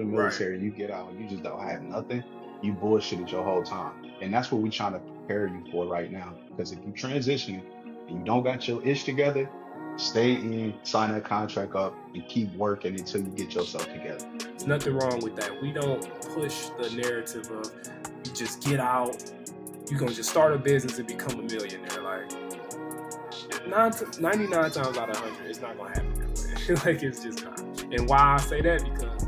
the Right. military, you get out and you just don't have nothing, you bullshitted your whole time. And that's what we're trying to prepare you for right now. Because if you transitioning and you don't got your ish together, stay in, sign that contract up, and keep working until you get yourself together. There's nothing wrong with that. We don't push the narrative of you just get out, you're gonna just start a business and become a millionaire. Like 99 times out of 100, it's not gonna happen that way. Like it's just not. And why I say that, because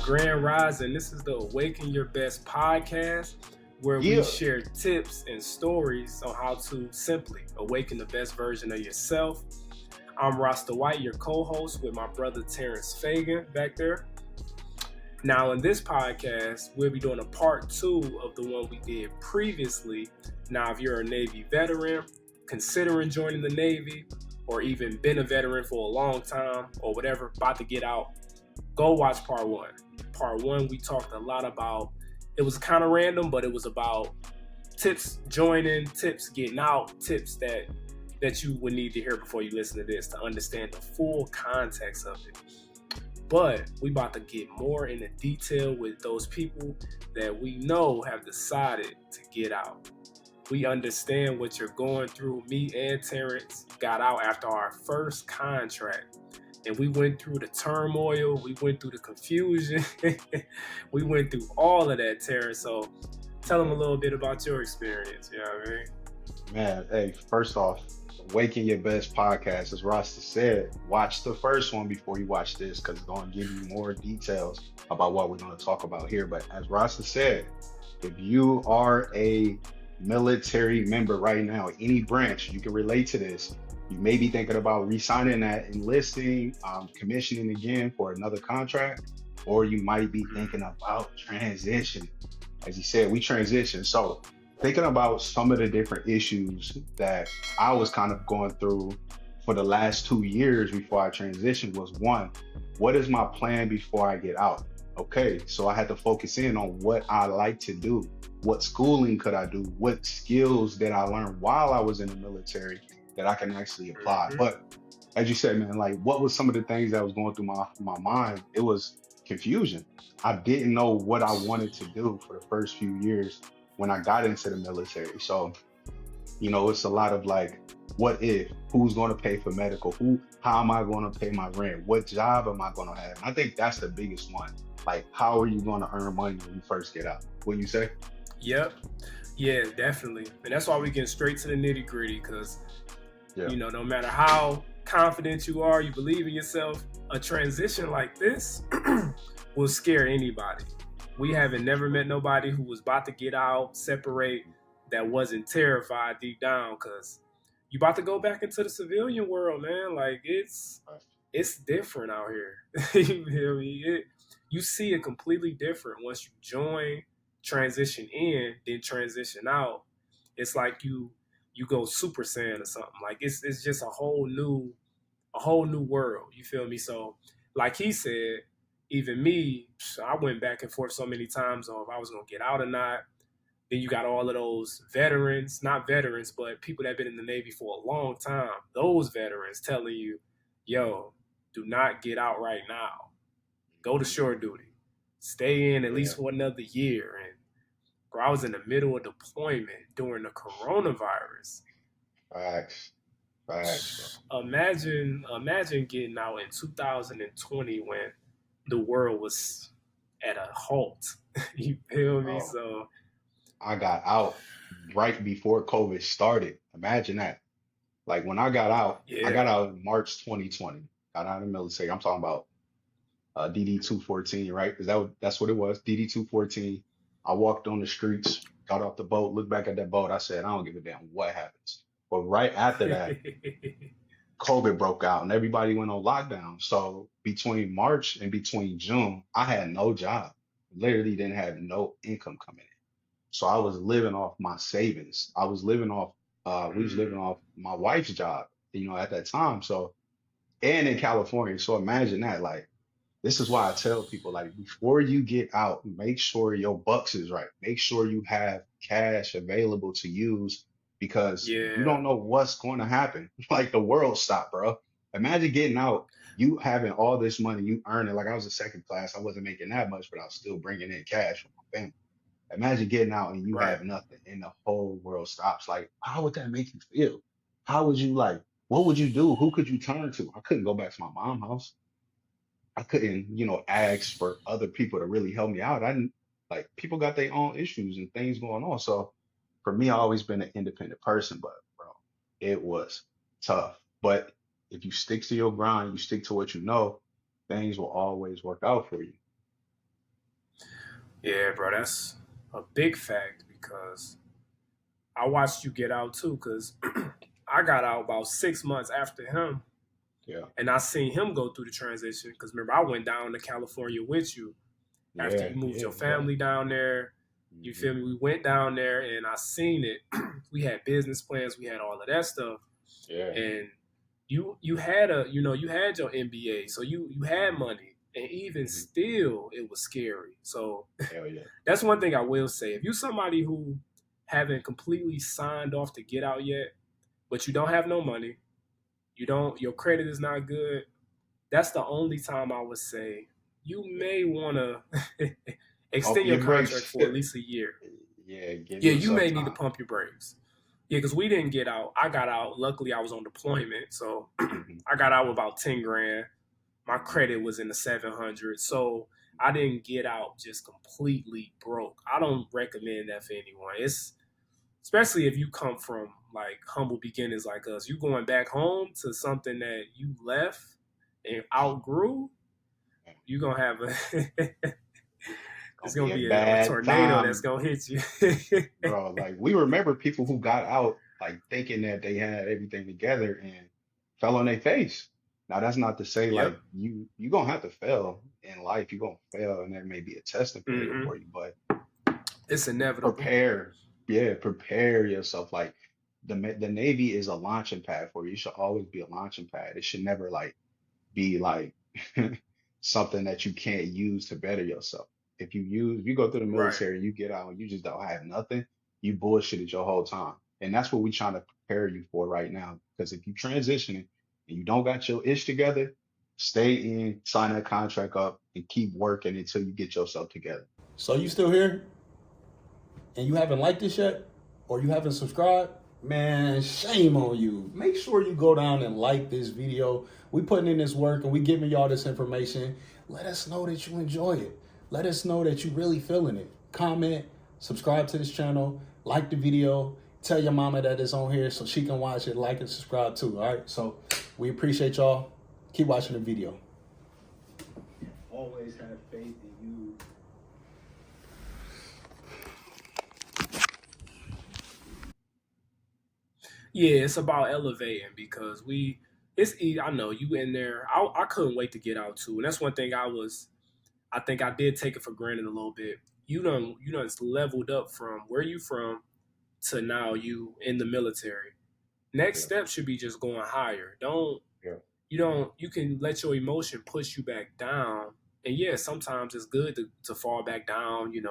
Grand Rising, this is the Awaken Your Best podcast, where we Yeah. share tips and stories on how to simply awaken the best version of yourself. I'm Rasta White, your co-host, with my brother Terrence Feagin back there. Now, in this podcast, we'll be doing a part 2 of the one we did previously. Now, if you're a Navy veteran, considering joining the Navy, or even been a veteran for a long time, or whatever, about to get out, go watch part 1. Part 1, we talked a lot about, it was kind of random, but it was about tips joining, tips getting out, tips that you would need to hear before you listen to this to understand the full context of it. But we about to get more into detail with those people that we know have decided to get out. We understand what you're going through. Me and Terrence got out after our first contract. And we went through the turmoil. We went through the confusion. We went through all of that, Terrence. So tell them a little bit about your experience. You know what I mean? Man, hey, first off, Waking Your Best podcast, as Rasta said, watch the first one before you watch this because it's going to give you more details about what we're going to talk about here. But as Rasta said, if you are a military member right now, any branch, you can relate to this. You may be thinking about re-signing that, enlisting, commissioning again for another contract, or you might be thinking about transition. As he said, we transition. So thinking about some of the different issues that I was kind of going through for the last 2 years before I transitioned was, one, what is my plan before I get out? Okay, so I had to focus in on what I like to do. What schooling could I do? What skills did I learn while I was in the military that I can actually apply? Mm-hmm. But as you said, man, like what was some of the things that was going through my mind? It was confusion. I didn't know what I wanted to do for the first few years when I got into the military. So, it's a lot of like, what if, who's going to pay for medical? How am I going to pay my rent? What job am I going to have? And I think that's the biggest one. Like, how are you going to earn money when you first get out? What you say? Yep. Yeah, definitely. And that's why we get straight to the nitty gritty, because, Yeah. no matter how confident you are, you believe in yourself, a transition like this will scare anybody. We haven't never met nobody who was about to get out, separate, that wasn't terrified deep down, because you about to go back into the civilian world, man. Like it's different out here. You feel me? You see it completely different once you join, transition in, then transition out. It's like you go Super Saiyan or something. Like it's just a whole new world. You feel me? So like he said, even me, I went back and forth so many times on if I was gonna get out or not. Then you got all of those veterans, not veterans, but people that have been in the Navy for a long time. Those veterans telling you, yo, do not get out right now. Go to shore duty. Stay in at Yeah. least for another year. And bro, I was in the middle of deployment during the coronavirus. Facts. Facts, bro. Imagine getting out in 2020 when the world was at a halt. You feel me? Bro, So I got out right before COVID started. Imagine that. Like when I yeah. got out in March 2020. Got out of the military. I'm talking about DD 214, right? Because that's what it was. DD 214. I walked on the streets, got off the boat, looked back at that boat. I said, I don't give a damn what happens. But right after that, COVID broke out and everybody went on lockdown. So between March and between June, I had no job. Literally didn't have no income coming in. So I was living off my savings. I was living off, we was living off my wife's job, at that time. So, and in California. So imagine that, like, this is why I tell people, like, before you get out, make sure your bucks is right. Make sure you have cash available to use because you Yeah. don't know what's going to happen. Like the world stopped, bro. Imagine getting out You having all this money, you earning, like I was a second class, I wasn't making that much, but I was still bringing in cash for my family. Imagine getting out and you Right. have nothing and the whole world stops. Like, how would that make you feel? How would you like, what would you do? Who could you turn to? I couldn't go back to my mom's house. I couldn't, ask for other people to really help me out. I didn't like people got their own issues and things going on. So for me, I always been an independent person, but bro, it was tough. But if you stick to your grind, you stick to what you know, things will always work out for you. Yeah, bro, that's a big fact because I watched you get out too. Because I got out about 6 months after him, Yeah. and I seen him go through the transition. Because remember, I went down to California with you after Yeah. you moved Yeah. your Yeah. family down there. You Hmm. feel me? We went down there, and I seen it. We had business plans. We had all of that stuff, Yeah. and you had you had your MBA, so you had Hmm. money, and even Hmm. still, it was scary. So Hell yeah. that's one thing I will say. If you're somebody who haven't completely signed off to get out yet, but you don't have no money, your credit is not good, that's the only time I would say you may want to Pump extend your your contract brakes. for at least a year. Yeah. Give Yeah, you yourself may need to time. pump your brakes. Yeah, because we didn't get out. I got out. Luckily, I was on deployment, so Hmm. I got out with about 10 grand. My Hmm. credit was in the 700, so I didn't get out just completely broke. I don't recommend that for anyone. It's especially if you come from like humble beginnings like us. You going back home to something that you left and outgrew. You're gonna have a it's Gonna gonna be a be a bad tornado that's time, gonna hit you. bro. Like we remember people who got out like thinking that they had everything together and fell on their face. Now that's not to say Yep. like you gonna have to fail in life. You're gonna fail, and that may be a testing period Hmm. for you. But It's inevitable. prepare, yeah, prepare yourself. Like the Navy is a launching pad for you. It should always be a launching pad. It should never like be like something that you can't use to better yourself. If you go through the Right. military, you get out and you just don't have nothing, you bullshitted your whole time. And that's what we're trying to prepare you for right now. Because if you transitioning and you don't got your ish together, stay in, sign that contract up, and keep working until you get yourself together. So you still here and you haven't liked this yet or you haven't subscribed? Man, shame on you. Make sure you go down and like this video. We putting in this work and we giving y'all this information. Let us know that you enjoy it. Let us know that you really feeling it. Comment, subscribe to this channel, like the video, tell your mama that it's on here so she can watch it, like and subscribe too. All right. So we appreciate y'all. Keep watching the video. Always have faith in you. Yeah, it's about elevating because I know you in there. I couldn't wait to get out too, and that's one thing I think I did take it for granted a little bit. You done leveled up from where you from to now you in the military. Next Yeah, step should be just going higher. You can let your emotion push you back down. And yeah, sometimes it's good to fall back down, you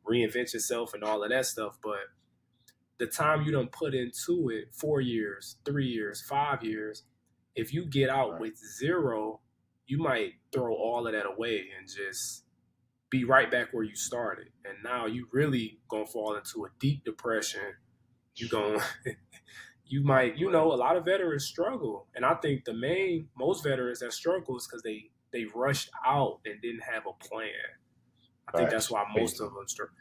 reinvent yourself and all of that stuff. But the time you don't put into it, 4 years, 3 years, 5 years, if you get out right. with zero, you might throw all of that away and just be right back where you started. And now you really gonna fall into a deep depression. You going you might, a lot of veterans struggle. And I think most veterans that struggle is because they rushed out and didn't have a plan. I think that's Facts. why Big most of time. them struggle.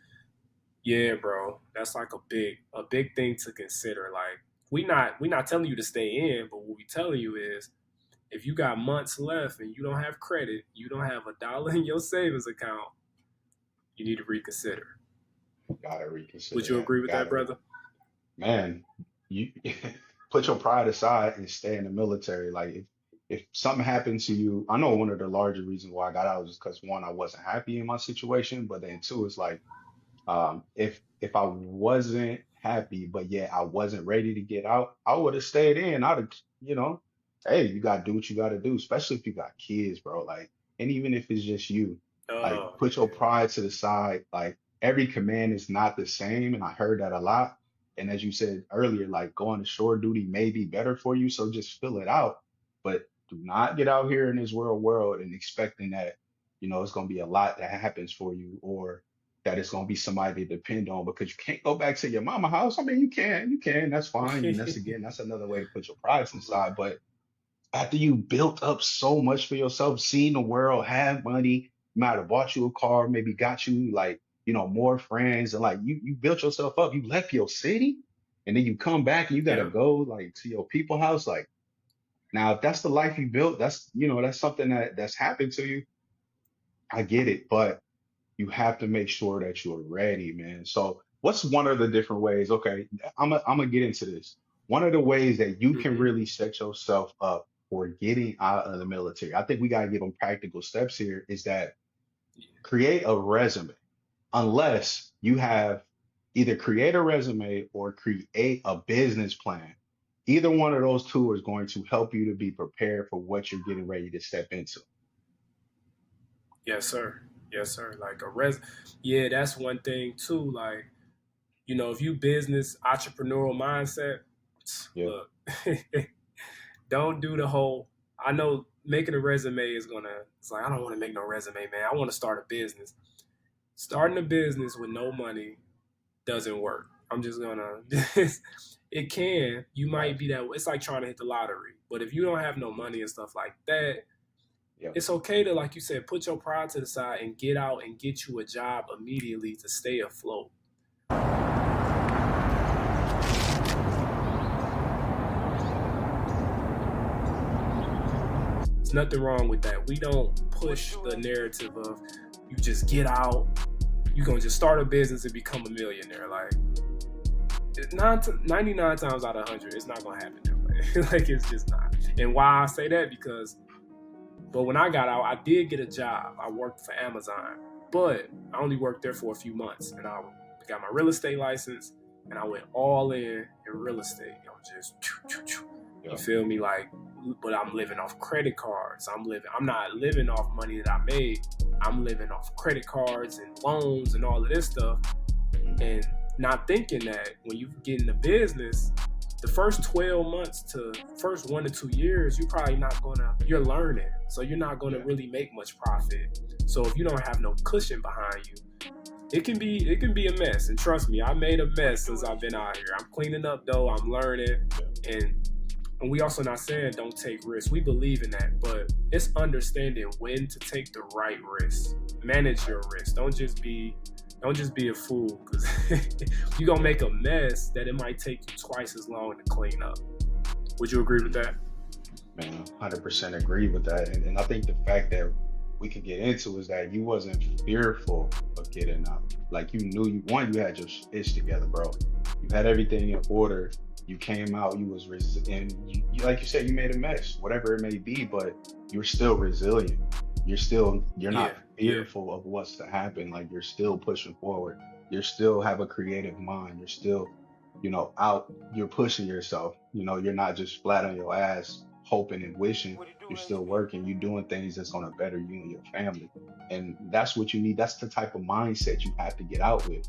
Yeah, bro, that's like a big thing to consider. Like we not telling you to stay in, but what we telling you is if you got months left and you don't have credit, you don't have a dollar in your savings account, you need to reconsider. Gotta Would reconsider you that. agree with that, Gotta brother? man, you put your pride aside and stay in the military. Like if something happened to you, I know one of the larger reasons why I got out was because one, I wasn't happy in my situation, but then two, it's like if I wasn't happy, but yet I wasn't ready to get out, I would have stayed in. I'd have, hey, you gotta do what you gotta do, especially if you got kids, bro. Like, and even if it's just you, like Oh put your yeah. pride to the side. Like every command is not the same, and I heard that a lot. And as you said earlier, like going to shore duty may be better for you, so just fill it out. But Do not get out here in this world and expecting that, it's going to be a lot that happens for you, or that it's going to be somebody to depend on, because you can't go back to your mama house. I mean, you can, that's fine. And that's another way to put your pride to the side. But after you built up so much for yourself, seen the world, have money, might have bought you a car, maybe got you like, more friends, and like you built yourself up, you left your city, and then you come back and you gotta Yeah. go like to your people house. Like, now if that's the life you built, that's something that's happened to you. I get it, but you have to make sure that you're ready, man. So what's one of the different ways? Okay, I'm gonna get into this. One of the ways that you can Hmm. really set yourself up for getting out of the military, I think we gotta give them practical steps here, is that create a resume. Unless you have, either create a resume or create a business plan. Either one of those two is going to help you to be prepared for what you're getting ready to step into. Yes, sir. Yes, sir. Like a res. Yeah, that's one thing too. Like, if you business entrepreneurial mindset, Yeah. look, don't do the whole. I know making a resume is gonna. It's like, I don't want to make no resume, man. I want to start a business. Starting a business with no money doesn't work. I'm just gonna. It can. You Right. might be that. It's like trying to hit the lottery. But if you don't have no money and stuff like that, Yeah. it's okay to, like you said, put your pride to the side and get out and get you a job immediately to stay afloat. There's nothing wrong with that. We don't push the narrative of you just get out, you're gonna just start a business and become a millionaire. Like 99 times out of 100, it's not gonna happen that way. Like, it's just not. And why I say that, because but when I got out, I did get a job. I worked for Amazon, but I only worked there for a few months, and I got my real estate license, and I went all in real estate. I'm just, you Yeah. feel me? Like, but I'm living off credit cards. I'm not living off money that I made. I'm living off credit cards and loans and all of this stuff, and not thinking that when you get in the business, the first 12 months to first 1 to 2 years, you're learning. So you're not gonna Yeah. really make much profit. So if you don't have no cushion behind you, it can be a mess. And trust me, I made a mess since I've been out here. I'm cleaning up though, I'm learning, and we also not saying don't take risks. We believe in that, but it's understanding when to take the right risks. Manage your risks. Don't just be a fool, because you're gonna make a mess that it might take you twice as long to clean up. Would you agree with that? Man, 100% agree with that. And I think the fact that we can get into is that you wasn't fearful of getting out. Like, you knew you had your ish together, bro. You had everything in order. You came out, you was and like you said, you made a mess, whatever it may be, but you're still resilient. You're Yeah, not yeah, fearful of what's to happen. Like, you're still pushing forward. You still have a creative mind. You're still, out, you're pushing yourself. You're not just flat on your ass hoping and wishing. You're still working. You're doing things that's going to better you and your family. And that's what you need. That's the type of mindset you have to get out with.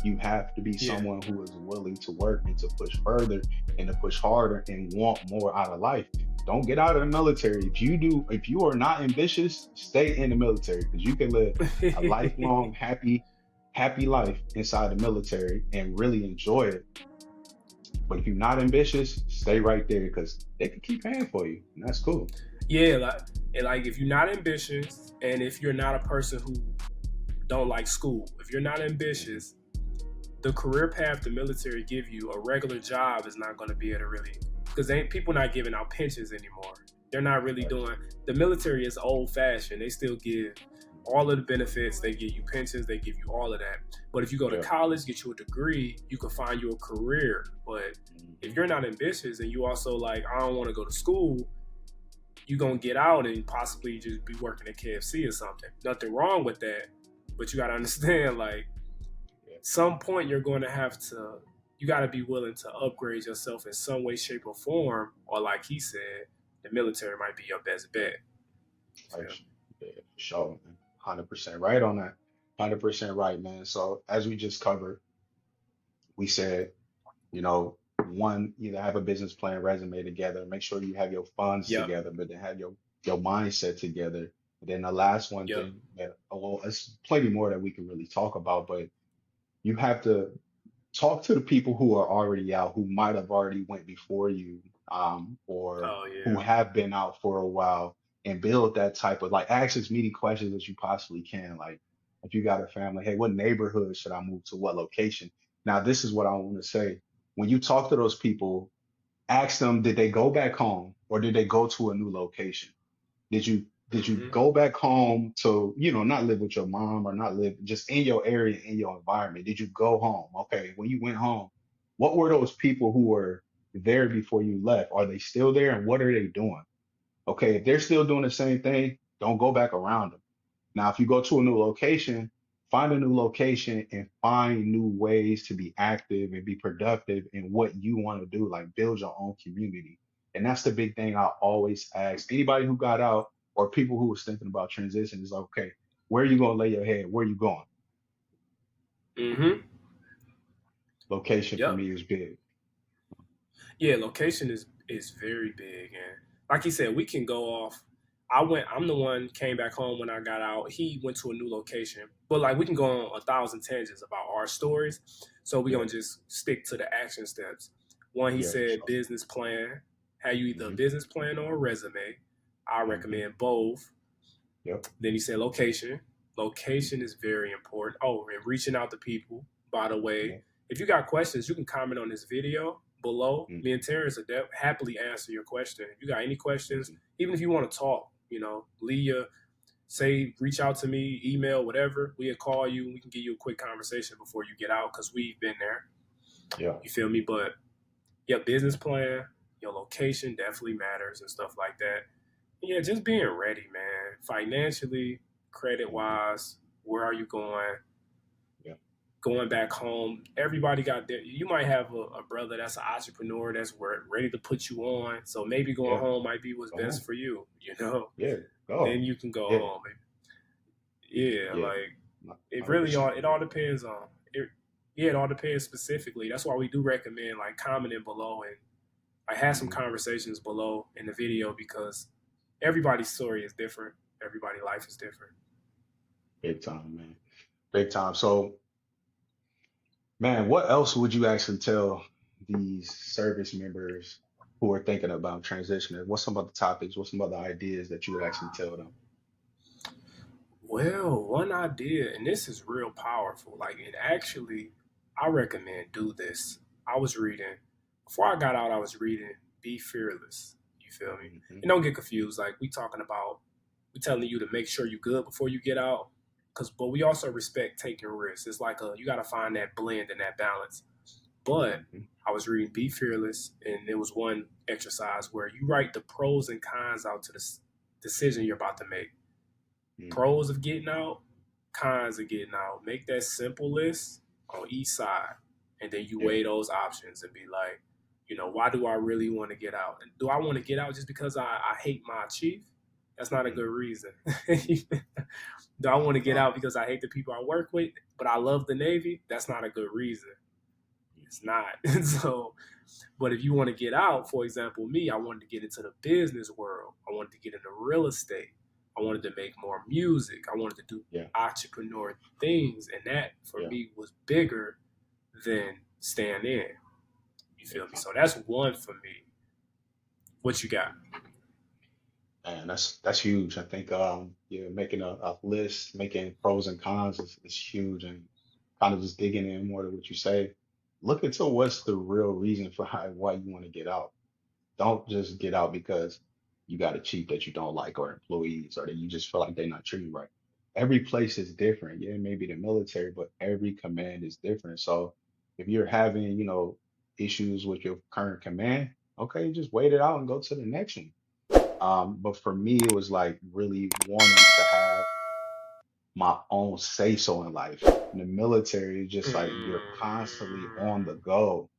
You have to be yeah, someone who is willing to work and to push further and to push harder and want more out of life. Don't get out of the military. If you are not ambitious, stay in the military, because you can live a lifelong happy life inside the military and really enjoy it. But if you're not ambitious, stay right there, because they can keep paying for you, and that's cool. yeah. Like if you're not ambitious, and if you're not a person who don't like school, if you're not ambitious, the career path the military give you, a regular job is not going to be able to really, because ain't people not giving out pensions anymore. They're not really Facts. doing. The military is old fashioned. They still give all of the benefits. They give you pensions. They give you all of that. But if you go to Yeah. college, get you a degree, you can find you a career. But if Mhm. you're not ambitious and you also like, I don't want to go to school, you're gonna get out and possibly just be working at KFC or something. Nothing wrong with that, but you gotta understand, like, Yeah. some point you're going to have to, you got to be willing to upgrade yourself in some way, shape, or form, or like he said, the military might be your best bet. Like, Yeah. yeah, for sure, man. 100% right on that. 100% right, man. So as we just covered, we said, you know, one, either have a business plan, resume together, make sure you have your funds Yep. together, but then have your mindset together. And then the last one Yep. thing that, well, it's plenty more that we can really talk about, but you have to talk to the people who are already out, who might have already went before you, or Oh who yeah. have been out for a while, and build that type of like ask as many questions as you possibly can. Like if you got a family, hey, what neighborhood should I move to? What location? Now, this is what I want to say. When you talk to those people, ask them, did they go back home or did they go to a new location? Did you Hmm. go back home to, not live with your mom or not live just in your area, in your environment? Did you go home? Okay, when you went home, what were those people who were there before you left? Are they still there and what are they doing? Okay, if they're still doing the same thing, don't go back around them. Now, if you go to a new location, find a new location and find new ways to be active and be productive in what you want to do, like build your own community. And that's the big thing I always ask anybody who got out or people who was thinking about transition is like, okay, where are you going to lay your head? Where are you going? Hmm. Location for Yep. me is big. Yeah, location is very big, and like he said, we can go off. I'm the one came back home when I got out. He went to a new location, but like we can go on 1,000 tangents about our stories. So we're Yeah, gonna just stick to the action steps. One, he yeah, for said sure. business plan. Have you either a Hmm. business plan or a resume? I Hmm. recommend both. Yep. Then he said location. Location is very important. Oh, and reaching out to people. By the way, Yeah. if you got questions, you can comment on this video below. Me Hmm. and Terrence will happily answer your question. If you got any questions, Hmm. even if you want to talk, Leah, say, reach out to me, email, whatever. We'll call you and we can give you a quick conversation before you get out because we've been there. Yeah. You feel me? But your business plan, your location definitely matters and stuff like that. Yeah, just being ready, man. Financially, credit Hmm. wise, where are you going? Yeah. Going back home, everybody got there. You might have a brother that's an entrepreneur that's ready to put you on. So maybe going Yeah. home might be what's Go best home. for you, you know? Yeah. Then Go. you can go Yeah. home. Yeah, Yeah. like it really all 100% it agree. all depends on it. Yeah, it all depends specifically. That's why we do recommend like commenting below and I had some Hmm. conversations below in the video because everybody's story is different. Everybody's life is different. Big time, man. Big time. So, man, what else would you actually tell these service members who are thinking about transitioning? What's some other topics? What's some other ideas that you would actually tell them? Well, one idea, and this is real powerful. Like, it actually, I recommend do this. I was reading before I got out. I was reading "Be Fearless." You feel me? Hmm. And don't get confused. Like we telling you to make sure you're good before you get out. But we also respect taking risks. It's like you got to find that blend and that balance. But Hmm. I was reading "Be Fearless," and there was one exercise where you write the pros and cons out to the decision you're about to make. Hmm. Pros of getting out, cons of getting out. Make that simple list on each side, and then you Yeah. weigh those options and be like, why do I really want to get out? And do I want to get out just because I hate my chief? That's not a Hmm. good reason. Do I want to get No. out because I hate the people I work with, but I love the Navy? That's not a good reason. It's not. So, but if you want to get out, for example, me, I wanted to get into the business world. I wanted to get into real estate. I wanted to make more music. I wanted to do Yeah. entrepreneur things. And that for Yeah. me was bigger than staying in. You Big feel me? time. So that's one for me. What you got? And that's huge. I think yeah, making a list, making pros and cons is huge and kind of just digging in more to what you say. Look into what's the real reason for why you want to get out. Don't just get out because you got a chief that you don't like or employees or that you just feel like they're not treating you right. Every place is different. Yeah, maybe the military, but every command is different. So if you're having, issues with your current command, okay, just wait it out and go to the next one. But for me, it was like really wanting to have my own say so in life. In the military, it's just like you're constantly on the Mm, go.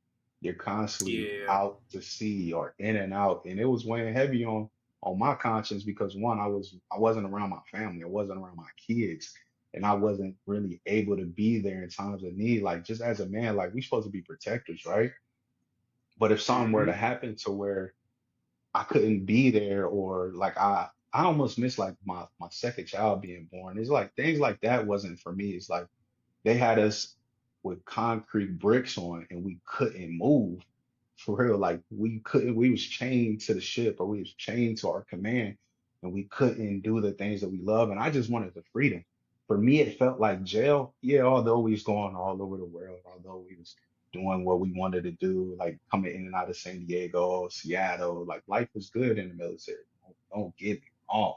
You're constantly yeah. out to sea or in and out. And it was weighing heavy on my conscience because one, I wasn't around my family, I wasn't around my kids, and I wasn't really able to be there in times of need. Like just as a man, like we're supposed to be protectors, right? But if something were to Mm-hmm. happen to where I couldn't be there, or like I almost missed like my second child being born. It's like things like that wasn't for me. It's like they had us with concrete bricks on and we couldn't move for real. Like we was chained to the ship, or we was chained to our command, and we couldn't do the things that we love. And I just wanted the freedom. For me, it felt like jail. Yeah, although we was going all over the world, although we was doing what we wanted to do, like coming in and out of San Diego, Seattle, like life was good in the military. Don't get me wrong,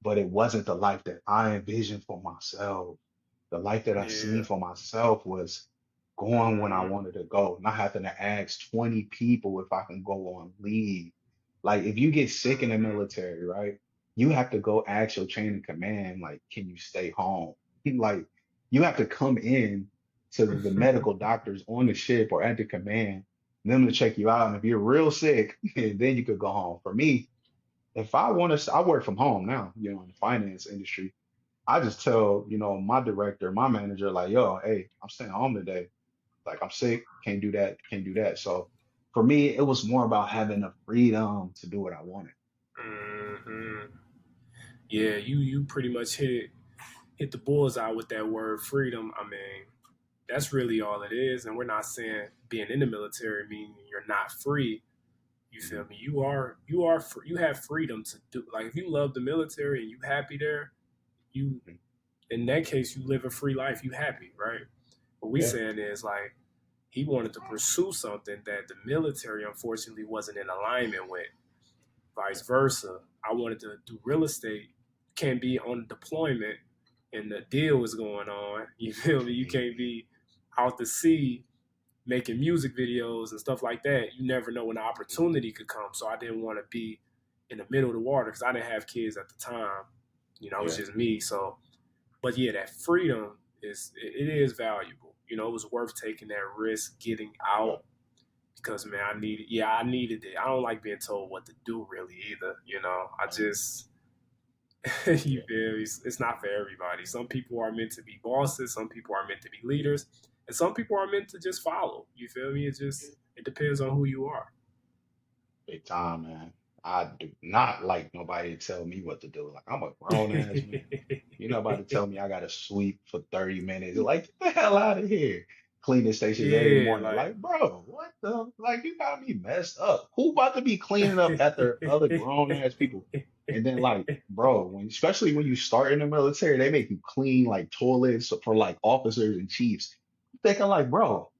but it wasn't the life that I envisioned for myself. The life that I seen Yeah. for myself was going when I Mm-hmm. wanted to go, not having to ask 20 people if I can go on leave. Like if you get sick in the Mm-hmm. military, right? You have to go ask your chain of command, like, can you stay home? Like you have to come in to the medical doctors on the ship or at the command, them to check you out. And if you're real sick, then you could go home. For me, if I want to, I work from home now, in the finance industry. I just tell, my director, my manager, like, yo, hey, I'm staying home today. Like, I'm sick, can't do that, can't do that. So for me, it was more about having the freedom to do what I wanted. Mm-hmm. Yeah, you pretty much hit the bullseye with that word freedom. I mean, that's really all it is. And we're not saying being in the military meaning you're not free. You feel Mhm, me? You are free. You have freedom to do, like, if you love the military and you happy there, you mhm. in that case you live a free life. You happy, right? What we Yeah, saying is, like, he wanted to pursue something that the military unfortunately wasn't in alignment with. yeah, Vice versa. I wanted to do real estate. Can't be on deployment and the deal is going on. You feel me? You can't mhm, be out to sea making music videos and stuff like that. You never know when the mhm. opportunity could come. So I didn't want to be in the middle of the water because I didn't have kids at the time. It was Yeah, just me. So, but yeah, that freedom it is valuable. It was worth taking that risk, getting yeah, out, because man, I needed it. I don't like being told what to do really either. I right, just you yeah, feel me? It's not for everybody. Some people are meant to be bosses, some people are meant to be leaders, and some people are meant to just follow. You feel me? It depends on who you are. big time, man. I do not like nobody to tell me what to do. Like, I'm a grown ass man. You're not about to tell me I gotta sweep for 30 minutes. Like, get the hell out of here. Cleaning stations every Yeah, morning. like Like, bro, what the? Like, you got me messed up. Who about to be cleaning up after other grown ass people? And then, like, bro, especially when you start in the military, they make you clean like toilets for like officers and chiefs. I'm thinking, like, bro,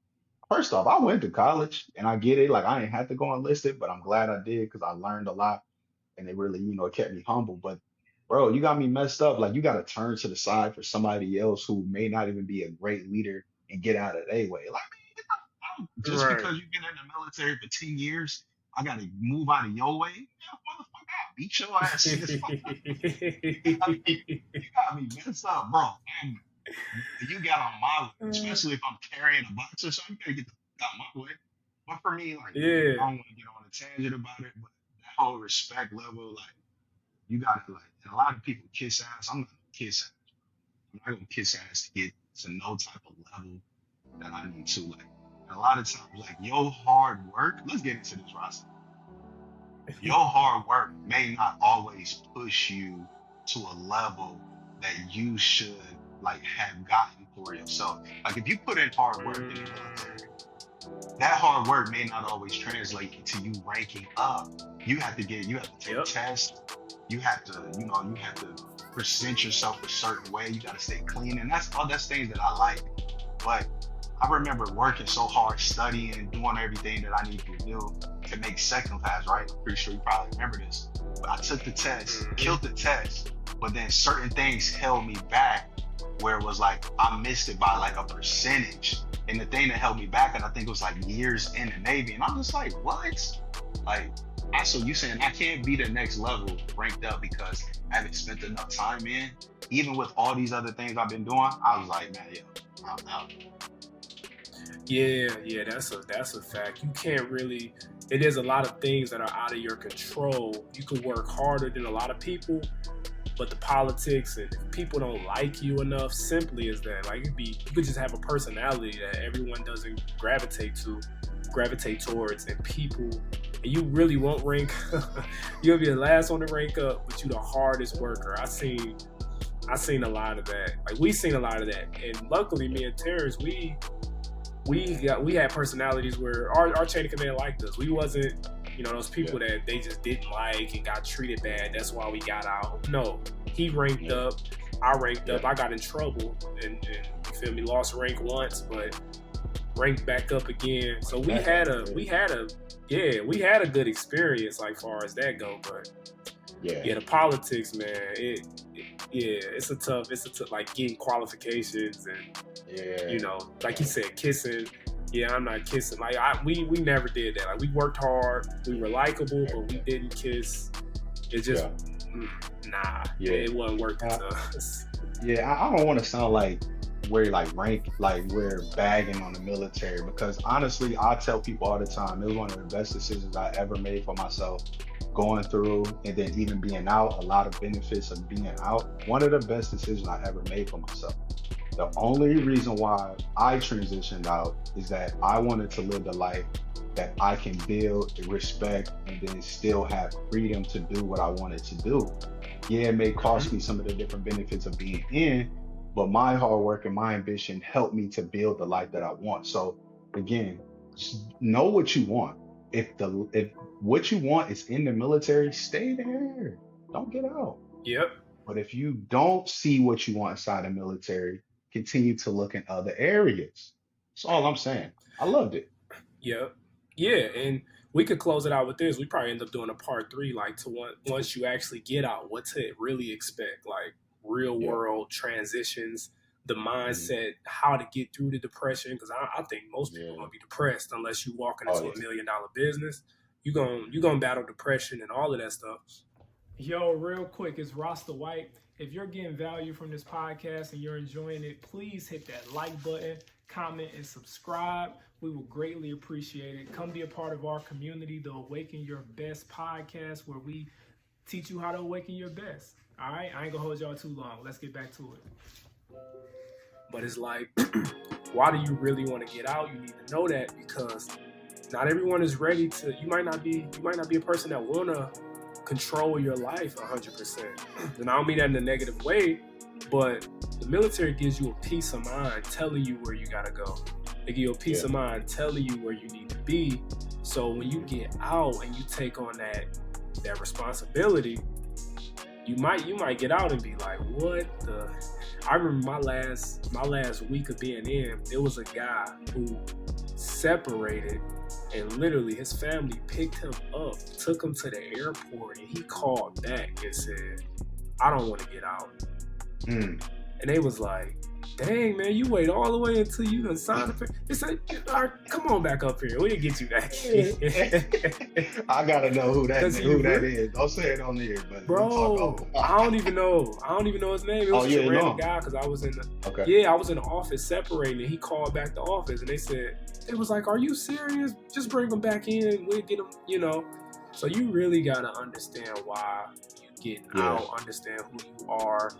first off, I went to college and I get it. Like, I ain't had to go enlisted, but I'm glad I did because I learned a lot and it really, it kept me humble. But bro, you got me messed up. Like you got to turn to the side for somebody else who may not even be a great leader and get out of their way. Like, man, just right. because you've been in the military for 10 years, I got to move out of your way. Yeah, motherfucker, I'll beat your ass soon as fuck. You got me messed up, bro. And you got on my way, especially if I'm carrying a box or something. You gotta get the fuck out my way. But for me, like, I Yeah. don't want to get on a tangent about it, but that whole respect level, like, you gotta like, and a lot of people kiss ass. I'm not gonna kiss ass. I'm not gonna kiss ass to get to no type of level that I need to. Like, and a lot of times, like your hard work. Let's get into this, Ross. Your hard work may not always push you to a level that you should like have gotten for yourself. Like if you put in hard work in the military, Mm, that hard work may not always translate into you ranking up. You have to take yep. tests. You have to present yourself a certain way. You got to stay clean. And that's things that I like. But I remember working so hard, studying, doing everything that I needed to do to make second class, right? I'm pretty sure you probably remember this. But I took the test, Hmm. killed the test, but then certain things held me back where it was like I missed it by like a percentage. And the thing that held me back, and I think it was like years in the Navy. And I'm just like, what? Like, so you saying I can't be the next level ranked up because I haven't spent enough time in, even with all these other things I've been doing. I was like, man, yeah, I'm out. Yeah, that's a fact. You can't really. It is a lot of things that are out of your control. You can work harder than a lot of people, but the politics and if people don't like you enough, simply as that. Like you could just have a personality that everyone doesn't gravitate to. gravitate towards, and people, and you really won't rank. You'll be the last one to rank up, but you the hardest worker. I seen a lot of that. Like we seen a lot of that, and luckily, me and Terrence, we had personalities where our chain of command liked us. We wasn't, those people that they just didn't like and got treated bad. That's why we got out. No, he ranked up. I ranked up. I got in trouble, and you feel me? Lost rank once, but ranked back up again. So we had a good experience, like far as that go. But the politics, man, it's a tough, like getting qualifications and like you said, kissing. Yeah, I'm not kissing. Like we never did that. Like we worked hard, we were likable, but we didn't kiss. It just it wasn't working to us. Yeah, I don't want to sound like we're we're bagging on the military, because honestly, I tell people all the time, it was one of the best decisions I ever made for myself. Going through and then even being out, a lot of benefits of being out. One of the best decisions I ever made for myself. The only reason why I transitioned out is that I wanted to live the life that I can build, respect, and then still have freedom to do what I wanted to do. Yeah, it may cost me some of the different benefits of being in, but my hard work and my ambition helped me to build the life that I want. So again, just know what you want. If what you want is in the military, stay there. Don't get out. Yep. But if you don't see what you want inside the military, continue to look in other areas. That's all I'm saying. I loved it. Yep. Yeah, and we could close it out with this. We probably end up doing a part 3, like once you actually get out, what to really expect, like real world transitions, the mindset, how to get through the depression. Because I think most people are gonna be depressed unless you walk into $1 million business. You gonna battle depression and all of that stuff. Yo, real quick, it's Rasta White. If you're getting value from this podcast and you're enjoying it, please hit that like button, comment, and subscribe. We will greatly appreciate it. Come be a part of our community, the Awaken Your Best podcast, where we teach you how to awaken your best. All right? I ain't gonna hold y'all too long. Let's get back to it. But it's like, why do you really want to get out? You need to know that, because not everyone is ready to. You might not be a person that wanna control your life 100%. And I don't mean that in a negative way, but the military gives you a peace of mind telling you where you gotta go. They give you a peace of mind telling you where you need to be. So when you get out and you take on that responsibility, you might get out and be like, what the? I remember my last week of being in, it was a guy who separated, and literally his family picked him up, took him to the airport, and he called back and said, I don't want to get out. And they was like, dang, man, you wait all the way until you done signed the paper. They said, all right, come on back up here. We'll get you back here. I gotta know who that is. Don't say it on the air, but bro, I don't even know his name. It was just a random guy, because I was in the office separating, and he called back the office, and they was like, are you serious? Just bring him back in. We'll get him, So you really gotta understand why you get out, understand who you are.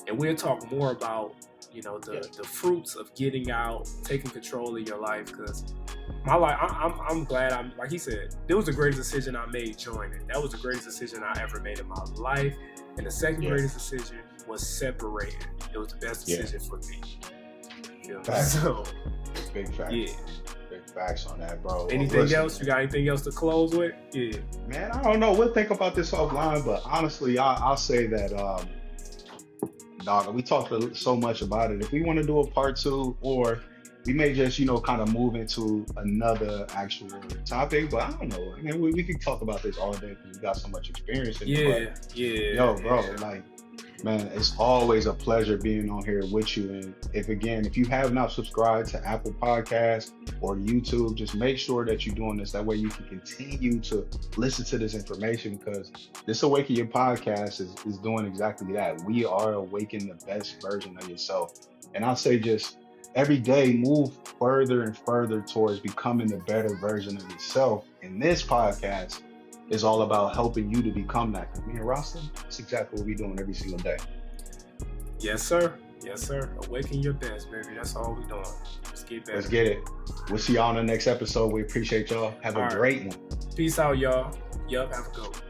And we'll talk more about, the fruits of getting out, taking control of your life. Because my life, I'm glad like he said, it was the greatest decision I made joining. That was the greatest decision I ever made in my life. And the second greatest decision was separating. It was the best decision for me. So, big facts. Yeah. Big facts on that, bro. Anything else? You got anything else to close with? Yeah. Man, I don't know. We'll think about this offline, but honestly, I'll say that, dog, we talked so much about it. If we want to do a part 2, or we may just, kind of move into another actual topic, but I don't know. I mean, we could talk about this all day because we got so much experience in it. Yo, bro, man, it's always a pleasure being on here with you. And if you have not subscribed to Apple Podcasts or YouTube, just make sure that you're doing this. That way you can continue to listen to this information, because this Awaken Your Podcast is doing exactly that. We are awakening the best version of yourself. And I'll say, just every day move further and further towards becoming the better version of yourself. And this podcast is all about helping you to become that. Me and Rasta, that's exactly what we're doing every single day. Yes, sir. Yes, sir. Awaken your best, baby. That's all we're doing. Let's get better. Let's get it. We'll see y'all on the next episode. We appreciate y'all. Have a All right. great one. Peace out, y'all. Yup, have a good one.